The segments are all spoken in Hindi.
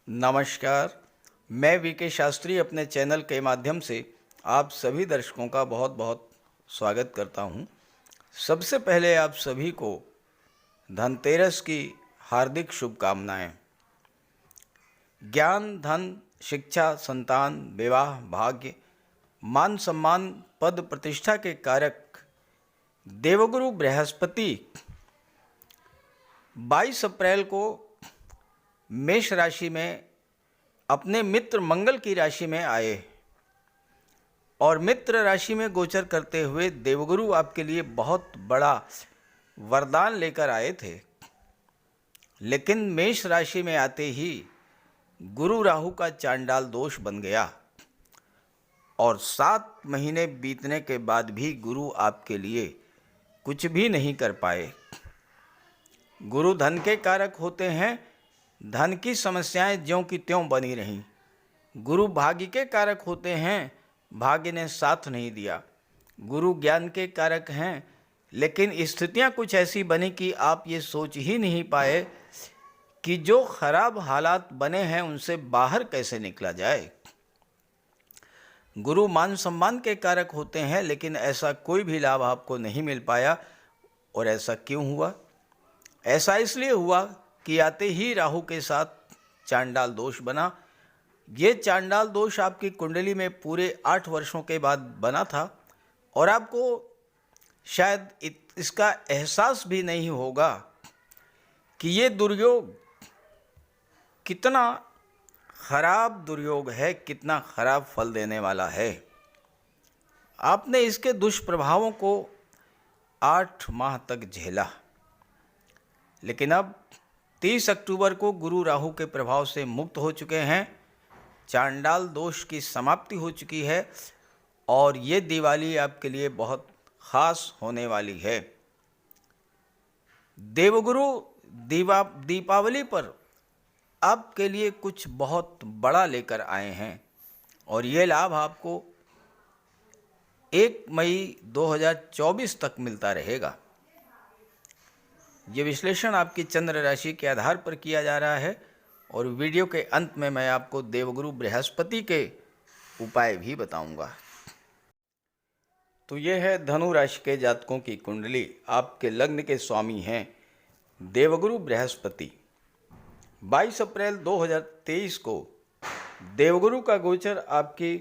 नमस्कार। मैं वीके शास्त्री अपने चैनल के माध्यम से आप सभी दर्शकों का बहुत बहुत स्वागत करता हूं। सबसे पहले आप सभी को धनतेरस की हार्दिक शुभकामनाएं। ज्ञान, धन, शिक्षा, संतान, विवाह, भाग्य, मान सम्मान, पद प्रतिष्ठा के कारक देवगुरु बृहस्पति 22 अप्रैल को मेष राशि में अपने मित्र मंगल की राशि में आए और मित्र राशि में गोचर करते हुए देवगुरु आपके लिए बहुत बड़ा वरदान लेकर आए थे। लेकिन मेष राशि में आते ही गुरु राहु का चांडाल दोष बन गया और 7 महीने बीतने के बाद भी गुरु आपके लिए कुछ भी नहीं कर पाए। गुरु धन के कारक होते हैं, धन की समस्याएं ज्यों की त्यों बनी रहीं। गुरु भाग्य के कारक होते हैं, भाग्य ने साथ नहीं दिया। गुरु ज्ञान के कारक हैं, लेकिन स्थितियां कुछ ऐसी बनी कि आप ये सोच ही नहीं पाए कि जो खराब हालात बने हैं उनसे बाहर कैसे निकला जाए। गुरु मान सम्मान के कारक होते हैं, लेकिन ऐसा कोई भी लाभ आपको नहीं मिल पाया। और ऐसा क्यों हुआ? ऐसा इसलिए हुआ कि आते ही राहु के साथ चांडाल दोष बना। ये चांडाल दोष आपकी कुंडली में पूरे 8 वर्षों के बाद बना था और आपको शायद इसका एहसास भी नहीं होगा कि ये दुर्योग कितना खराब दुर्योग है, कितना खराब फल देने वाला है। आपने इसके दुष्प्रभावों को 8 माह तक झेला, लेकिन अब 30 अक्टूबर को गुरु राहु के प्रभाव से मुक्त हो चुके हैं। चांडाल दोष की समाप्ति हो चुकी है और ये दिवाली आपके लिए बहुत खास होने वाली है। देवगुरु दीपावली पर आपके लिए कुछ बहुत बड़ा लेकर आए हैं और ये लाभ आपको 1 मई 2024 तक मिलता रहेगा। ये विश्लेषण आपकी चंद्र राशि के आधार पर किया जा रहा है और वीडियो के अंत में मैं आपको देवगुरु बृहस्पति के उपाय भी बताऊंगा। तो यह है धनु राशि के जातकों की कुंडली। आपके लग्न के स्वामी हैं देवगुरु बृहस्पति। 22 अप्रैल 2023 को देवगुरु का गोचर आपकी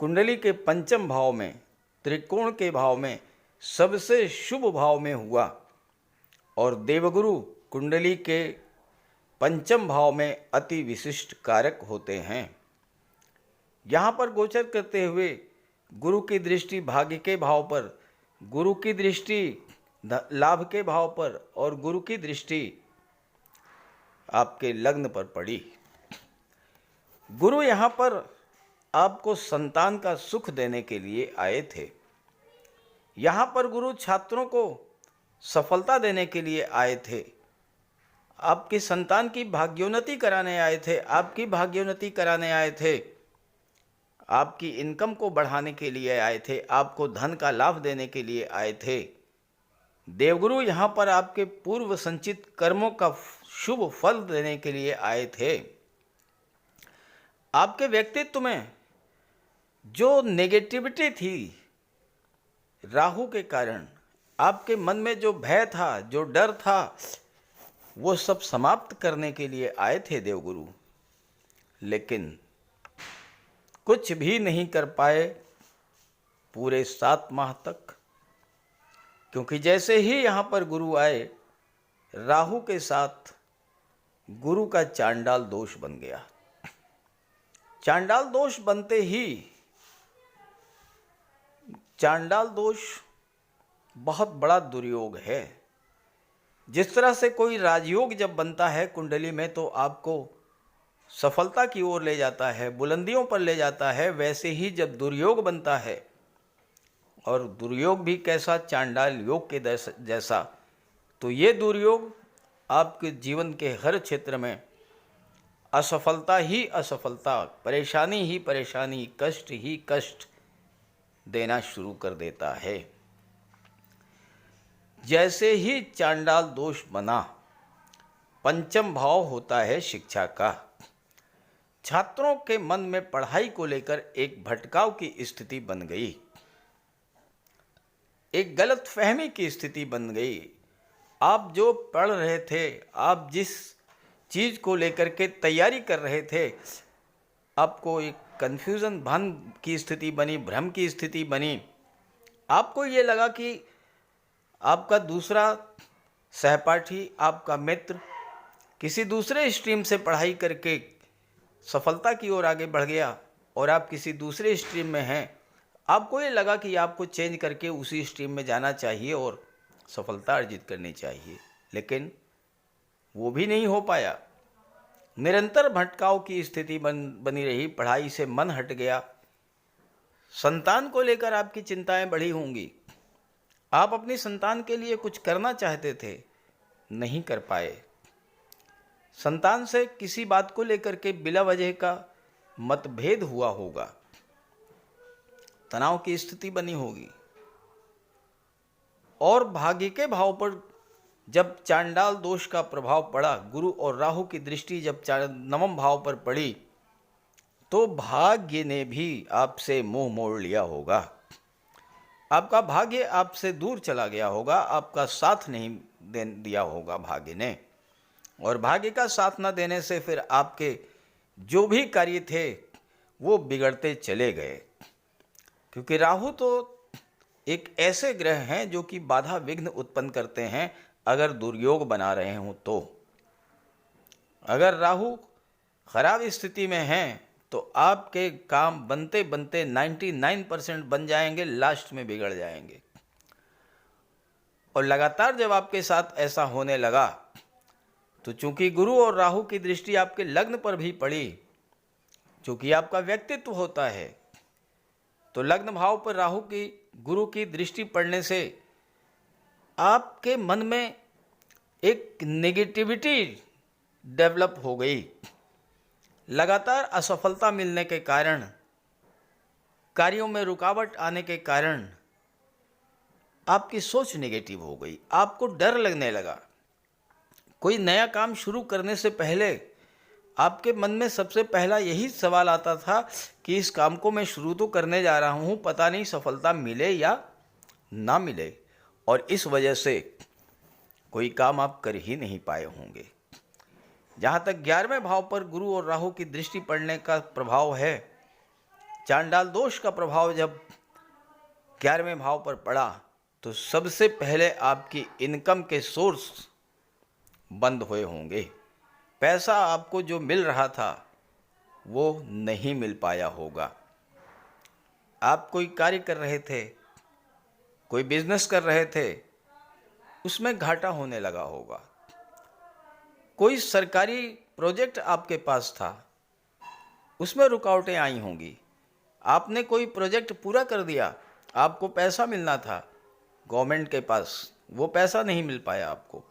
कुंडली के पंचम भाव में, त्रिकोण के भाव में, सबसे शुभ भाव में हुआ और देवगुरु कुंडली के पंचम भाव में अति विशिष्ट कारक होते हैं। यहाँ पर गोचर करते हुए गुरु की दृष्टि भाग्य के भाव पर, गुरु की दृष्टि लाभ के भाव पर और गुरु की दृष्टि आपके लग्न पर पड़ी। गुरु यहाँ पर आपको संतान का सुख देने के लिए आए थे। यहाँ पर गुरु छात्रों को सफलता देने के लिए आए थे। आपकी संतान की भाग्योन्नति कराने आए थे, आपकी भाग्योन्नति कराने आए थे, आपकी इनकम को बढ़ाने के लिए आए थे, आपको धन का लाभ देने के लिए आए थे। देवगुरु यहाँ पर आपके पूर्व संचित कर्मों का शुभ फल देने के लिए आए थे। आपके व्यक्तित्व में जो नेगेटिविटी थी राहु के कारण, आपके मन में जो भय था, जो डर था, वो सब समाप्त करने के लिए आए थे देवगुरु। लेकिन कुछ भी नहीं कर पाए पूरे 7 माह तक, क्योंकि जैसे ही यहाँ पर गुरु आए, राहु के साथ गुरु का चांडाल दोष बन गया। चांडाल दोष बनते ही, चांडाल दोष बहुत बड़ा दुर्योग है। जिस तरह से कोई राजयोग जब बनता है कुंडली में तो आपको सफलता की ओर ले जाता है, बुलंदियों पर ले जाता है, वैसे ही जब दुर्योग बनता है, और दुर्योग भी कैसा, चांडाल योग के जैसा, तो ये दुर्योग आपके जीवन के हर क्षेत्र में असफलता ही असफलता, परेशानी ही परेशानी, कष्ट ही कष्ट देना शुरू कर देता है। जैसे ही चांडाल दोष बना, पंचम भाव होता है शिक्षा का, छात्रों के मन में पढ़ाई को लेकर एक भटकाव की स्थिति बन गई, एक गलत फहमी की स्थिति बन गई। आप जो पढ़ रहे थे, आप जिस चीज़ को लेकर के तैयारी कर रहे थे, आपको एक कन्फ्यूज़न, भ्रम की स्थिति बनी, भ्रम की स्थिति बनी। आपको ये लगा कि आपका दूसरा सहपाठी, आपका मित्र किसी दूसरे स्ट्रीम से पढ़ाई करके सफलता की ओर आगे बढ़ गया और आप किसी दूसरे स्ट्रीम में हैं। आपको ये लगा कि आपको चेंज करके उसी स्ट्रीम में जाना चाहिए और सफलता अर्जित करनी चाहिए, लेकिन वो भी नहीं हो पाया। निरंतर भटकाव की स्थिति बनी रही, पढ़ाई से मन हट गया। संतान को लेकर आपकी चिंताएं बढ़ी होंगी। आप अपनी संतान के लिए कुछ करना चाहते थे, नहीं कर पाए। संतान से किसी बात को लेकर के बिला वजह का मतभेद हुआ होगा, तनाव की स्थिति बनी होगी। और भाग्य के भाव पर जब चांडाल दोष का प्रभाव पड़ा, गुरु और राहु की दृष्टि जब नवम भाव पर पड़ी, तो भाग्य ने भी आपसे मुंह मोड़ लिया होगा। आपका भाग्य आपसे दूर चला गया होगा, आपका साथ नहीं दिया होगा भाग्य ने। और भाग्य का साथ न देने से फिर आपके जो भी कार्य थे वो बिगड़ते चले गए, क्योंकि राहु तो एक ऐसे ग्रह हैं जो कि बाधा विघ्न उत्पन्न करते हैं अगर दुर्योग बना रहे हों तो। अगर राहु खराब स्थिति में हैं तो आपके काम बनते बनते 99% बन जाएंगे, लास्ट में बिगड़ जाएंगे। और लगातार जब आपके साथ ऐसा होने लगा तो चूंकि गुरु और राहु की दृष्टि आपके लग्न पर भी पड़ी, चूंकि आपका व्यक्तित्व होता है, तो लग्न भाव पर राहु की गुरु की दृष्टि पड़ने से आपके मन में एक नेगेटिविटी डेवलप हो गई। लगातार असफलता मिलने के कारण, कार्यों में रुकावट आने के कारण आपकी सोच नेगेटिव हो गई। आपको डर लगने लगा। कोई नया काम शुरू करने से पहले आपके मन में सबसे पहला यही सवाल आता था कि इस काम को मैं शुरू तो करने जा रहा हूँ, पता नहीं सफलता मिले या ना मिले। और इस वजह से कोई काम आप कर ही नहीं पाए होंगे। जहाँ तक 11वें भाव पर गुरु और राहु की दृष्टि पड़ने का प्रभाव है, चांडाल दोष का प्रभाव जब 11वें भाव पर पड़ा तो सबसे पहले आपकी इनकम के सोर्स बंद हुए होंगे। पैसा आपको जो मिल रहा था वो नहीं मिल पाया होगा। आप कोई कार्य कर रहे थे, कोई बिजनेस कर रहे थे, उसमें घाटा होने लगा होगा। कोई सरकारी प्रोजेक्ट आपके पास था, उसमें रुकावटें आई होंगी। आपने कोई प्रोजेक्ट पूरा कर दिया, आपको पैसा मिलना था गवर्नमेंट के पास, वो पैसा नहीं मिल पाया आपको।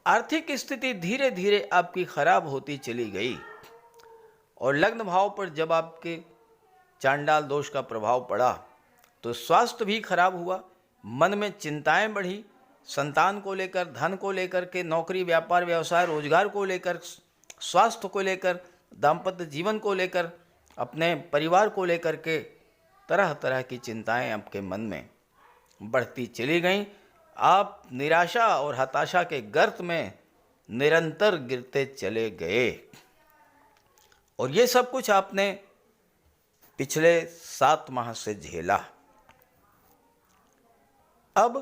आर्थिक स्थिति धीरे धीरे आपकी खराब होती चली गई। और लग्न भाव पर जब आपके चांडाल दोष का प्रभाव पड़ा तो स्वास्थ्य भी खराब हुआ, मन में चिंताएं बढ़ी, संतान को लेकर, धन को लेकर के, नौकरी, व्यापार, व्यवसाय, रोजगार को लेकर, स्वास्थ्य को लेकर, दाम्पत्य जीवन को लेकर, अपने परिवार को लेकर के तरह तरह की चिंताएं आपके मन में बढ़ती चली गईं। आप निराशा और हताशा के गर्त में निरंतर गिरते चले गए। और ये सब कुछ आपने पिछले 7 माह से झेला। अब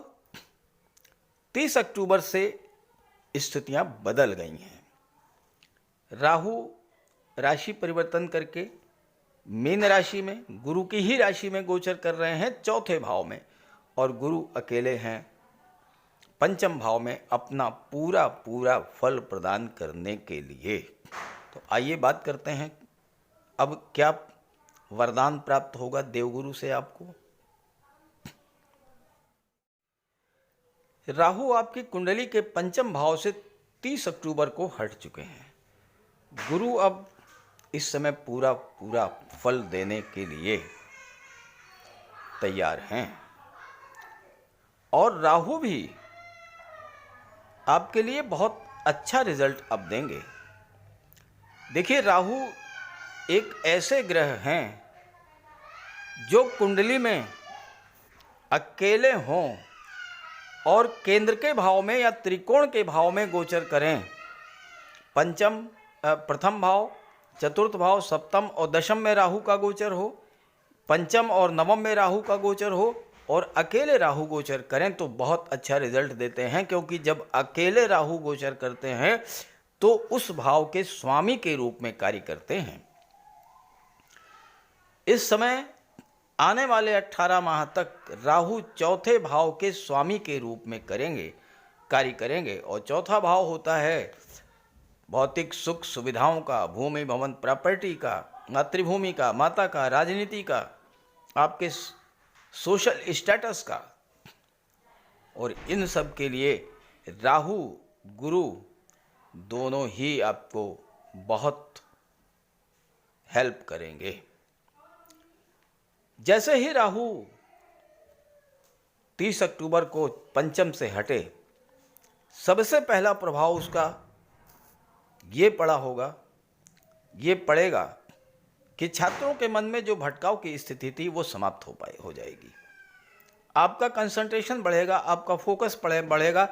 30 अक्टूबर से स्थितियां बदल गई हैं। राहु राशि परिवर्तन करके मीन राशि में, गुरु की ही राशि में गोचर कर रहे हैं 4थे भाव में, और गुरु अकेले हैं 5म भाव में अपना पूरा पूरा फल प्रदान करने के लिए। तो आइए बात करते हैं अब क्या वरदान प्राप्त होगा देवगुरु से आपको। राहु आपकी कुंडली के 5म भाव से 30 अक्टूबर को हट चुके हैं। गुरु अब इस समय पूरा पूरा फल देने के लिए तैयार हैं। और राहु भी आपके लिए बहुत अच्छा रिजल्ट अब देंगे। देखिए, राहु एक ऐसे ग्रह हैं जो कुंडली में अकेले हों और केंद्र के भाव में या त्रिकोण के भाव में गोचर करें, प्रथम भाव, चतुर्थ भाव, सप्तम और दशम में राहु का गोचर हो, पंचम और नवम में राहु का गोचर हो और अकेले राहु गोचर करें तो बहुत अच्छा रिजल्ट देते हैं। क्योंकि जब अकेले राहु गोचर करते हैं तो उस भाव के स्वामी के रूप में कार्य करते हैं। इस समय आने वाले 18 माह तक राहु चौथे भाव के स्वामी के रूप में कार्य करेंगे और चौथा भाव होता है भौतिक सुख सुविधाओं का, भूमि भवन प्रॉपर्टी का, मातृभूमि का, माता का, राजनीति का, आपके सोशल स्टेटस का। और इन सब के लिए राहु गुरु दोनों ही आपको बहुत हेल्प करेंगे। जैसे ही राहु 30 अक्टूबर को पंचम से हटे, सबसे पहला प्रभाव उसका ये पड़ेगा कि छात्रों के मन में जो भटकाव की स्थिति थी वो समाप्त हो जाएगी। आपका कंसंट्रेशन बढ़ेगा, आपका फोकस बढ़ेगा।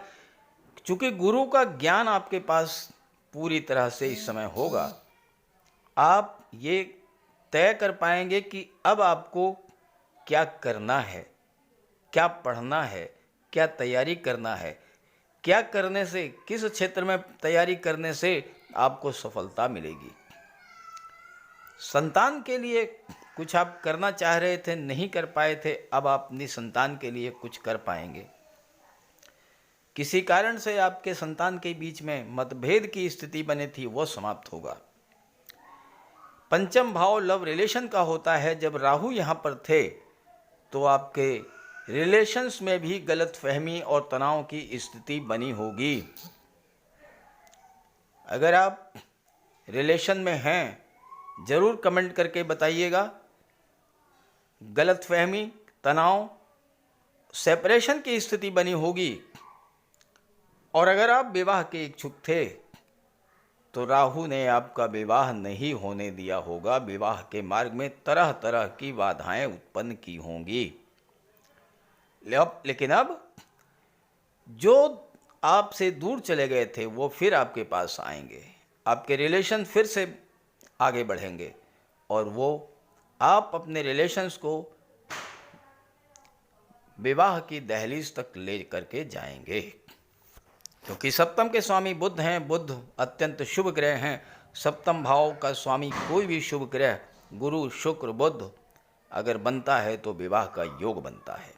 चूंकि गुरु का ज्ञान आपके पास पूरी तरह से इस समय होगा, आप ये तय कर पाएंगे कि अब आपको क्या करना है, क्या पढ़ना है, क्या तैयारी करना है, क्या करने से, किस क्षेत्र में तैयारी करने से आपको सफलता मिलेगी। संतान के लिए कुछ आप करना चाह रहे थे, नहीं कर पाए थे, अब आप अपनी संतान के लिए कुछ कर पाएंगे। किसी कारण से आपके संतान के बीच में मतभेद की स्थिति बनी थी, वो समाप्त होगा। पंचम भाव लव रिलेशन का होता है। जब राहु यहाँ पर थे तो आपके रिलेशंस में भी गलतफहमी और तनाव की स्थिति बनी होगी। अगर आप रिलेशन में हैं, ज़रूर कमेंट करके बताइएगा। गलतफहमी, तनाव, सेपरेशन की स्थिति बनी होगी। और अगर आप विवाह के इच्छुक थे तो राहु ने आपका विवाह नहीं होने दिया होगा। विवाह के मार्ग में तरह तरह की बाधाएं उत्पन्न की होंगी। लेकिन अब जो आपसे दूर चले गए थे वो फिर आपके पास आएंगे, आपके रिलेशन फिर से आगे बढ़ेंगे और वो आप अपने रिलेशंस को विवाह की दहलीज तक ले करके जाएंगे। क्योंकि सप्तम के स्वामी बुध हैं, बुध अत्यंत शुभ ग्रह हैं। सप्तम भाव का स्वामी कोई भी शुभ ग्रह, गुरु, शुक्र, बुध अगर बनता है तो विवाह का योग बनता है।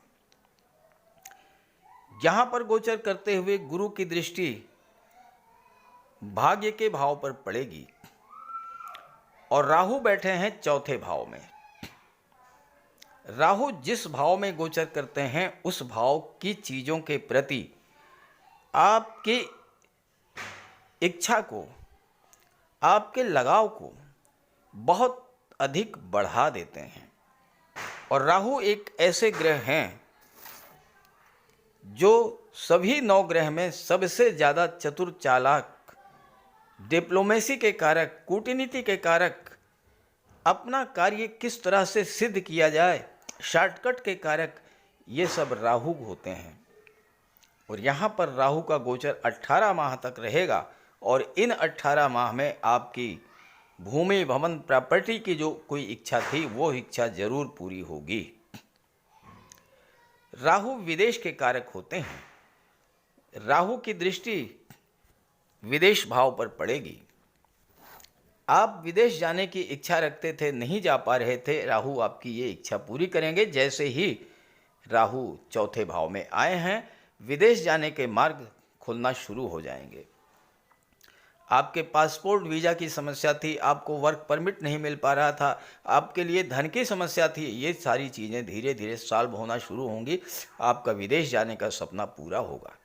यहाँ पर गोचर करते हुए गुरु की दृष्टि भाग्य के भाव पर पड़ेगी और राहु बैठे हैं चौथे भाव में। राहु जिस भाव में गोचर करते हैं उस भाव की चीज़ों के प्रति आपकी इच्छा को, आपके लगाव को बहुत अधिक बढ़ा देते हैं। और राहु एक ऐसे ग्रह हैं जो सभी 9 ग्रह में सबसे ज़्यादा चतुर, चालाक, डिप्लोमेसी के कारक, कूटनीति के कारक, अपना कार्य किस तरह से सिद्ध किया जाए, शॉर्टकट के कारक, ये सब राहु होते हैं। और यहाँ पर राहु का गोचर 18 माह तक रहेगा और इन 18 माह में आपकी भूमि, भवन, प्रॉपर्टी की जो कोई इच्छा थी वो इच्छा जरूर पूरी होगी। राहु विदेश के कारक होते हैं। राहु की दृष्टि विदेश भाव पर पड़ेगी। आप विदेश जाने की इच्छा रखते थे, नहीं जा पा रहे थे, राहु आपकी ये इच्छा पूरी करेंगे। जैसे ही राहु चौथे भाव में आए हैं, विदेश जाने के मार्ग खुलना शुरू हो जाएंगे। आपके पासपोर्ट वीज़ा की समस्या थी, आपको वर्क परमिट नहीं मिल पा रहा था, आपके लिए धन की समस्या थी, ये सारी चीज़ें धीरे धीरे सॉल्व होना शुरू होंगी। आपका विदेश जाने का सपना पूरा होगा।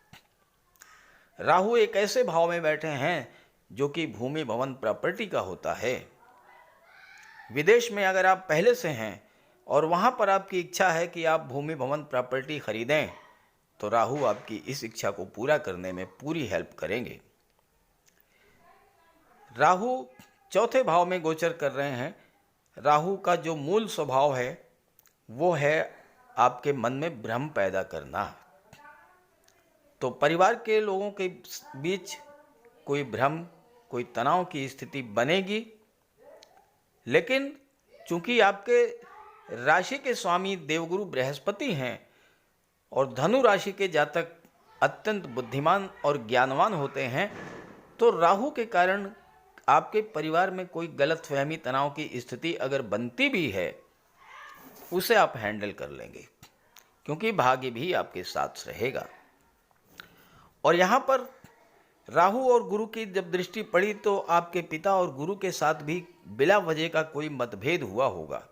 राहु एक ऐसे भाव में बैठे हैं जो कि भूमि, भवन, प्रॉपर्टी का होता है। विदेश में अगर आप पहले से हैं और वहाँ पर आपकी इच्छा है कि आप भूमि, भवन, प्रॉपर्टी खरीदें तो राहु आपकी इस इच्छा को पूरा करने में पूरी हेल्प करेंगे। राहु चौथे भाव में गोचर कर रहे हैं, राहु का जो मूल स्वभाव है वो है आपके मन में भ्रम पैदा करना। तो परिवार के लोगों के बीच कोई भ्रम, कोई तनाव की स्थिति बनेगी, लेकिन चूंकि आपके राशि के स्वामी देवगुरु बृहस्पति हैं और धनु राशि के जातक अत्यंत बुद्धिमान और ज्ञानवान होते हैं, तो राहु के कारण आपके परिवार में कोई गलतफहमी, तनाव की स्थिति अगर बनती भी है, उसे आप हैंडल कर लेंगे, क्योंकि भाग्य भी आपके साथ रहेगा। और यहाँ पर राहु और गुरु की जब दृष्टि पड़ी तो आपके पिता और गुरु के साथ भी बिला वजह का कोई मतभेद हुआ होगा,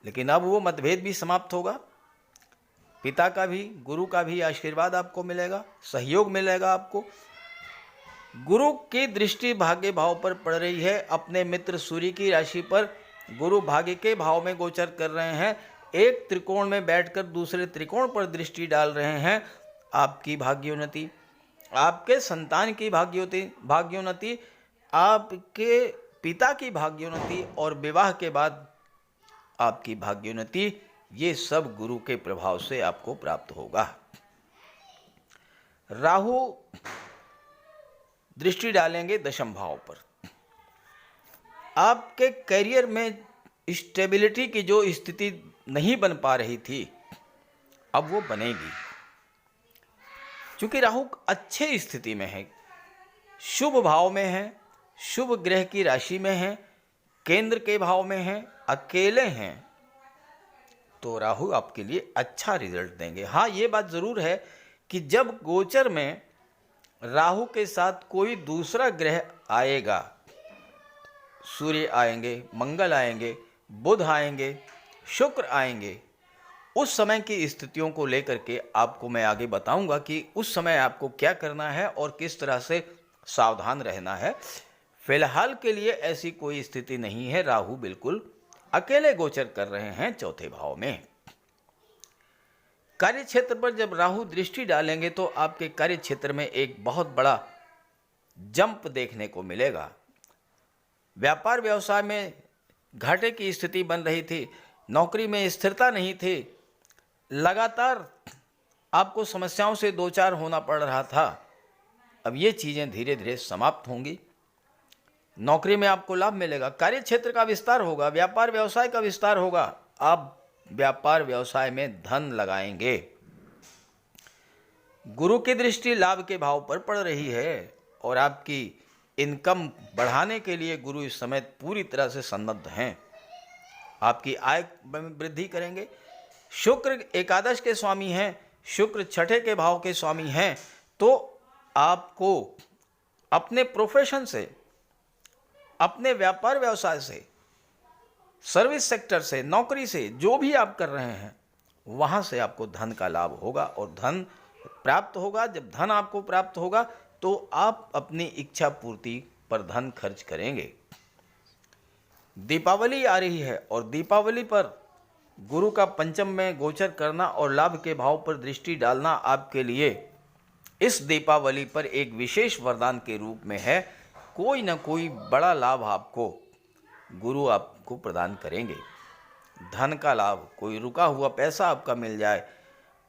लेकिन अब वो मतभेद भी समाप्त होगा। पिता का भी, गुरु का भी आशीर्वाद आपको मिलेगा, सहयोग मिलेगा आपको। गुरु की दृष्टि भाग्य भाव पर पड़ रही है, अपने मित्र सूर्य की राशि पर गुरु भाग्य के भाव में गोचर कर रहे हैं। एक त्रिकोण में बैठकर दूसरे त्रिकोण पर दृष्टि डाल रहे हैं। आपकी भाग्योन्नति, आपके संतान की भाग्योन्नति, आपके पिता की भाग्योन्नति और विवाह के बाद आपकी भाग्योन्नति, ये सब गुरु के प्रभाव से आपको प्राप्त होगा। राहु दृष्टि डालेंगे दशम भाव पर। आपके करियर में स्टेबिलिटी की जो स्थिति नहीं बन पा रही थी, अब वो बनेगी, क्योंकि राहु अच्छे स्थिति में है, शुभ भाव में है, शुभ ग्रह की राशि में है, केंद्र के भाव में है, अकेले हैं, तो राहु आपके लिए अच्छा रिजल्ट देंगे। हाँ, ये बात जरूर है कि जब गोचर में राहु के साथ कोई दूसरा ग्रह आएगा, सूर्य आएंगे, मंगल आएंगे, बुध आएंगे, शुक्र आएंगे, उस समय की स्थितियों को लेकर के आपको मैं आगे बताऊंगा कि उस समय आपको क्या करना है और किस तरह से सावधान रहना है। फिलहाल के लिए ऐसी कोई स्थिति नहीं है, राहु बिल्कुल अकेले गोचर कर रहे हैं चौथे भाव में। कार्य क्षेत्र पर जब राहु दृष्टि डालेंगे तो आपके कार्य क्षेत्र में एक बहुत बड़ा जंप देखने को मिलेगा। व्यापार व्यवसाय में घाटे की स्थिति बन रही थी, नौकरी में स्थिरता नहीं थी, लगातार आपको समस्याओं से दो चार होना पड़ रहा था, अब ये चीज़ें धीरे धीरे समाप्त होंगी। नौकरी में आपको लाभ मिलेगा, कार्य क्षेत्र का विस्तार होगा, व्यापार व्यवसाय का विस्तार होगा, आप व्यापार व्यवसाय में धन लगाएंगे। गुरु की दृष्टि लाभ के भाव पर पड़ रही है और आपकी इनकम बढ़ाने के लिए गुरु इस समय पूरी तरह से सन्नद्ध हैं। आपकी आय में वृद्धि करेंगे। शुक्र एकादश के स्वामी हैं, शुक्र छठे के भाव के स्वामी हैं, तो आपको अपने प्रोफेशन से, अपने व्यापार व्यवसाय से, सर्विस सेक्टर से, नौकरी से, जो भी आप कर रहे हैं, वहाँ से आपको धन का लाभ होगा और धन प्राप्त होगा। जब धन आपको प्राप्त होगा तो आप अपनी इच्छा पूर्ति पर धन खर्च करेंगे। दीपावली आ रही है और दीपावली पर गुरु का पंचम में गोचर करना और लाभ के भाव पर दृष्टि डालना आपके लिए इस दीपावली पर एक विशेष वरदान के रूप में है। कोई ना कोई बड़ा लाभ आपको गुरु आपको प्रदान करेंगे। धन का लाभ, कोई रुका हुआ पैसा आपका मिल जाए,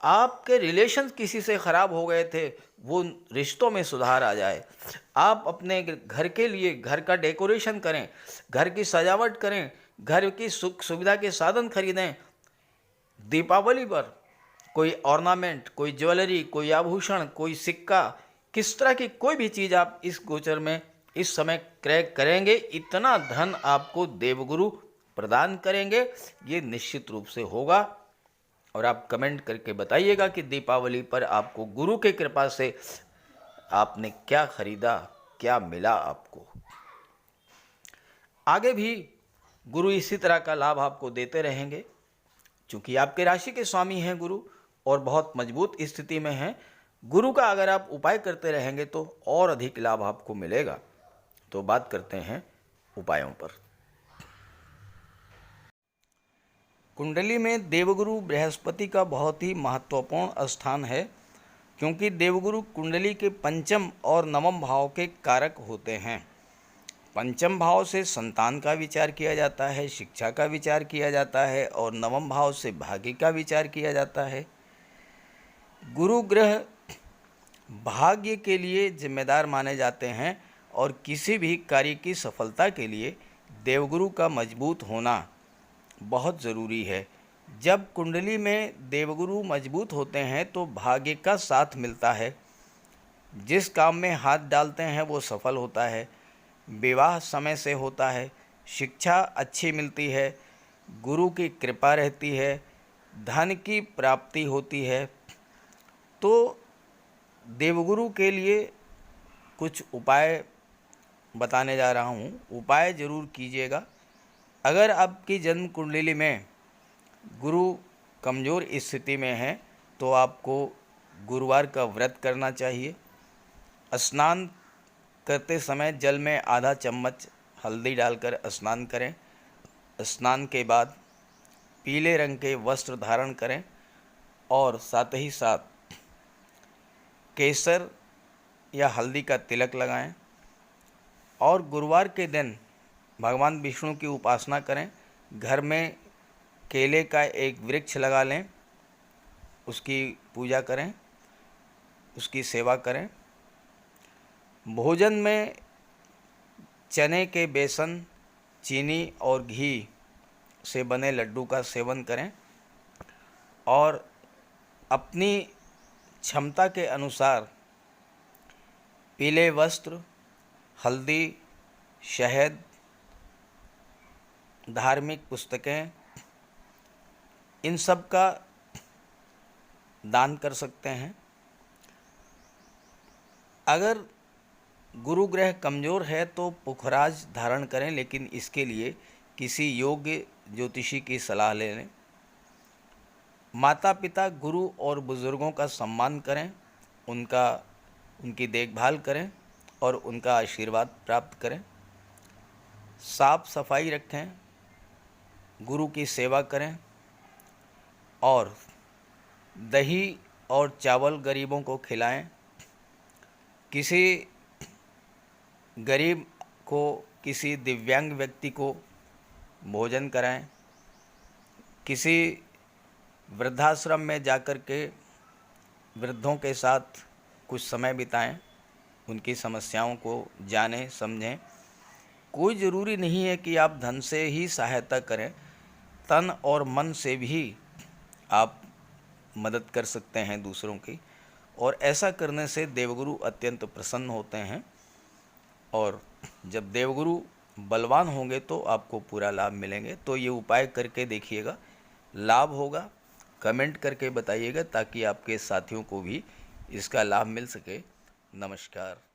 आपके रिलेशन किसी से ख़राब हो गए थे, वो रिश्तों में सुधार आ जाए, आप अपने घर के लिए घर का डेकोरेशन करें, घर की सजावट करें, घर की सुख सुविधा के साधन खरीदें। दीपावली पर कोई ऑर्नामेंट, कोई ज्वेलरी, कोई आभूषण, कोई सिक्का, किस तरह की कोई भी चीज़ आप इस गोचर में इस समय क्रय करेंगे, इतना धन आपको देवगुरु प्रदान करेंगे, ये निश्चित रूप से होगा। और आप कमेंट करके बताइएगा कि दीपावली पर आपको गुरु के कृपा से आपने क्या खरीदा, क्या मिला आपको। आगे भी गुरु इसी तरह का लाभ आपको देते रहेंगे, क्योंकि आपके राशि के स्वामी हैं गुरु और बहुत मजबूत स्थिति में हैं। गुरु का अगर आप उपाय करते रहेंगे तो और अधिक लाभ आपको मिलेगा। तो बात करते हैं उपायों पर। कुंडली में देवगुरु बृहस्पति का बहुत ही महत्वपूर्ण स्थान है, क्योंकि देवगुरु कुंडली के पंचम और नवम भाव के कारक होते हैं। पंचम भाव से संतान का विचार किया जाता है, शिक्षा का विचार किया जाता है और नवम भाव से भाग्य का विचार किया जाता है। गुरु ग्रह भाग्य के लिए जिम्मेदार माने जाते हैं और किसी भी कार्य की सफलता के लिए देवगुरु का मजबूत होना बहुत ज़रूरी है। जब कुंडली में देवगुरु मजबूत होते हैं तो भाग्य का साथ मिलता है, जिस काम में हाथ डालते हैं वो सफल होता है, विवाह समय से होता है, शिक्षा अच्छी मिलती है, गुरु की कृपा रहती है, धन की प्राप्ति होती है। तो देवगुरु के लिए कुछ उपाय बताने जा रहा हूँ, उपाय ज़रूर कीजिएगा। अगर आपकी जन्म कुंडली में गुरु कमज़ोर स्थिति में है तो आपको गुरुवार का व्रत करना चाहिए। स्नान करते समय जल में आधा चम्मच हल्दी डालकर स्नान करें। स्नान के बाद पीले रंग के वस्त्र धारण करें और साथ ही साथ केसर या हल्दी का तिलक लगाएं और गुरुवार के दिन भगवान विष्णु की उपासना करें। घर में केले का एक वृक्ष लगा लें, उसकी पूजा करें, उसकी सेवा करें। भोजन में चने के बेसन, चीनी और घी से बने लड्डू का सेवन करें और अपनी क्षमता के अनुसार पीले वस्त्र, हल्दी, शहद, धार्मिक पुस्तकें, इन सब का दान कर सकते हैं। अगर गुरु ग्रह कमज़ोर है तो पुखराज धारण करें, लेकिन इसके लिए किसी योग्य ज्योतिषी की सलाह ले लें। माता पिता, गुरु और बुज़ुर्गों का सम्मान करें, उनकी देखभाल करें और उनका आशीर्वाद प्राप्त करें। साफ सफाई रखें, गुरु की सेवा करें और दही और चावल गरीबों को खिलाएं। किसी गरीब को, किसी दिव्यांग व्यक्ति को भोजन कराएं। किसी वृद्धाश्रम में जाकर के वृद्धों के साथ कुछ समय बिताएं, उनकी समस्याओं को जानें, समझें। कोई ज़रूरी नहीं है कि आप धन से ही सहायता करें, तन और मन से भी आप मदद कर सकते हैं दूसरों की, और ऐसा करने से देवगुरु अत्यंत प्रसन्न होते हैं। और जब देवगुरु बलवान होंगे तो आपको पूरा लाभ मिलेंगे। तो ये उपाय करके देखिएगा, लाभ होगा। कमेंट करके बताइएगा ताकि आपके साथियों को भी इसका लाभ मिल सके। नमस्कार।